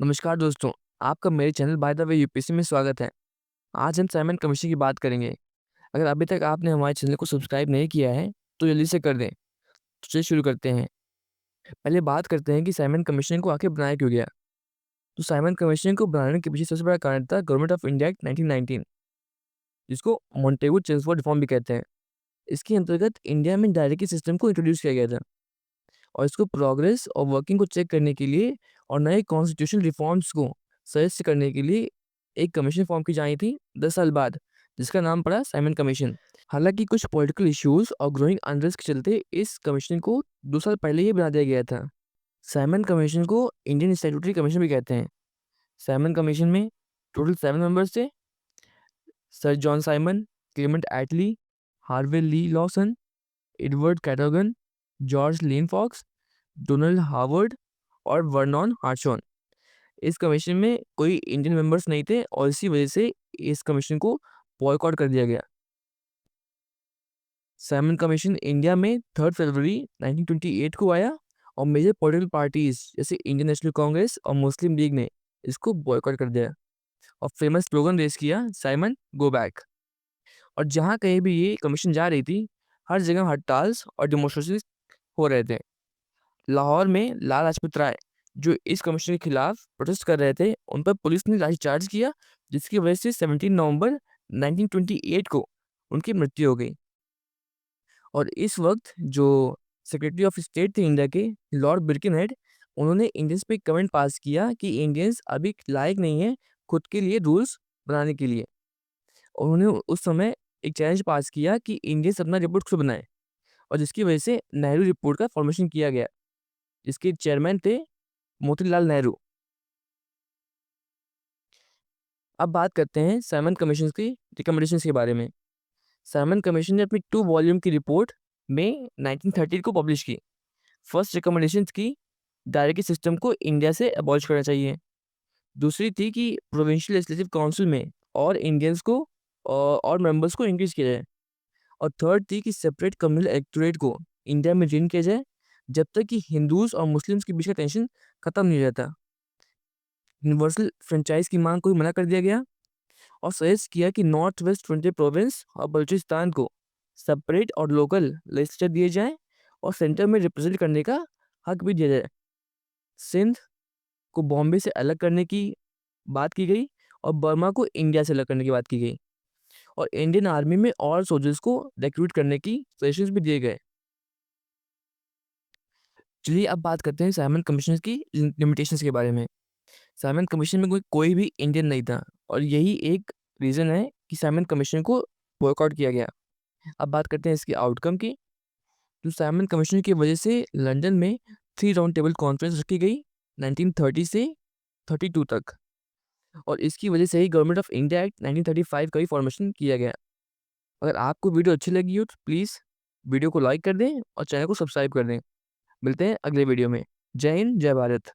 नमस्कार दोस्तों, आपका मेरे channel by the way UPSC में स्वागत है। आज हम साइमन कमीशन की बात करेंगे। अगर अभी तक आपने हमारे चैनल को सब्सक्राइब नहीं किया है, तो जल्दी से कर दें। तो चलिए शुरू करते हैं। पहले बात करते हैं कि साइमन कमीशन को आखिर बनाया क्यों गया। तो साइमन कमीशन को बनाने के पीछे सबसे बड़ा कारण था गवर्नमेंट ऑफ इंडिया एक्ट 1919, जिसको मोंटेगू चेम्सफोर्ड रिफॉर्म भी कहते हैं। इसके अंतर्गत इंडिया में डायरेक्टरी सिस्टम को इंट्रोड्यूस किया गया था और इसको प्रोग्रेस और वर्किंग को चेक करने के लिए और नए कॉन्स्टिट्यूशन रिफॉर्म्स को सजेस्ट करने के लिए एक कमीशन फॉर्म की जानी थी 10 साल बाद, जिसका नाम पड़ा साइमन कमीशन। हालांकि कुछ पॉलिटिकल इश्यूज और ग्रोइंग अनरेस्ट के चलते इस कमीशन को 2 साल पहले ही बना दिया गया था। साइमन कमीशन को इंडियन स्टैट्यूटरी कमीशन भी कहते हैं। साइमन कमीशन में टोटल 7 मेंबर्स थे। Sir John Simon, Clement Attlee, Harvey Lee Lawson, Edward Cadogan, George Lane Fox, Donald Harvard और वर्नॉन हार्शॉन। इस कमीशन में कोई इंडियन मेंबर्स नहीं थे और इसी वजह से इस कमीशन को बॉयकॉट कर दिया गया। साइमन कमीशन इंडिया में 3 फरवरी 1928 को आया और मेजर पॉलिटिकल पार्टीज जैसे इंडियन नेशनल कांग्रेस और मुस्लिम लीग ने इसको बॉयकॉट कर दिया और फेमस स्लोगन रेस किया, साइमन गो बैक। और जहाँ कहीं भी ये कमीशन जा रही थी, हर जगह हड़ताल्स और डेमोन्स्ट्रेशन हो रहे थे। लाहौर में लाला लाजपत राय, जो इस कमीशन के खिलाफ प्रोटेस्ट कर रहे थे, उन पर पुलिस ने लाठीचार्ज किया, जिसकी वजह से 17 नवंबर 1928 को उनकी मृत्यु हो गई। और इस वक्त जो सेक्रेटरी ऑफ स्टेट थे इंडिया के, लॉर्ड बिर्केनहेड, उन्होंने इंडियंस पे कमेंट पास किया कि इंडियंस अभी लायक नहीं है खुद के लिए रूल्स बनाने के लिए। उन्होंने उस समय एक चैलेंज पास किया कि इंडियंस अपना रिपोर्ट खुद बनाए, और जिसकी वजह से नेहरू रिपोर्ट का फॉर्मेशन किया गया, जिसके चेयरमैन थे मोतीलाल नेहरू। अब बात करते हैं साइमन कमीशन की रिकमेंडेशंस के बारे में। साइमन कमीशन ने अपनी 2 वॉल्यूम की रिपोर्ट में 1930 को पब्लिश की। फर्स्ट रिकमेंडेशन की डायरेक्टरी सिस्टम को इंडिया से अबॉलिश करना चाहिए। दूसरी थी कि प्रोविंशियल लेजिस्लेटिव काउंसिल में और इंडियंस को और मेंबर्स को इंक्रीज किया जाए। और थर्ड थी कि सेपरेट कम्युनल इलेक्टोरेट को इंडिया में रिटेन किया जाए, जब तक कि हिंदूज और मुस्लिम्स के बीच का टेंशन खत्म नहीं हो जाता। यूनिवर्सल फ्रेंचाइज की मांग को भी मना कर दिया गया और सजेस्ट किया कि नॉर्थ वेस्ट फ्रंटियर प्रोविंस और बलूचिस्तान को सेपरेट और लोकल लेजिस्लेचर दिए जाएं और सेंटर में रिप्रेजेंट करने का हक भी दिया जाए। सिंध को बॉम्बे से अलग करने की बात की गई और बर्मा को इंडिया से अलग करने की बात की गई और इंडियन आर्मी में और सोल्जर्स को रिक्रूट करने की सजेशंस भी दिए गए। चलिए अब बात करते हैं साइमन कमीशन की लिमिटेशंस के बारे में। साइमन कमीशन में कोई भी इंडियन नहीं था और यही एक रीज़न है कि साइमन कमीशन को बॉयकॉट किया गया। अब बात करते हैं इसके आउटकम की। तो साइमन कमीशन की वजह से लंदन में 3 राउंड टेबल कॉन्फ्रेंस रखी गई 1930 से 32 तक, और इसकी वजह से ही गवर्नमेंट ऑफ इंडिया एक्ट 1935 का भी फॉर्मेशन किया गया। अगर आपको वीडियो अच्छी लगी हो तो प्लीज़ वीडियो को लाइक कर दें और चैनल को सब्सक्राइब कर दें। मिलते हैं अगले वीडियो में। जय हिंद, जय भारत।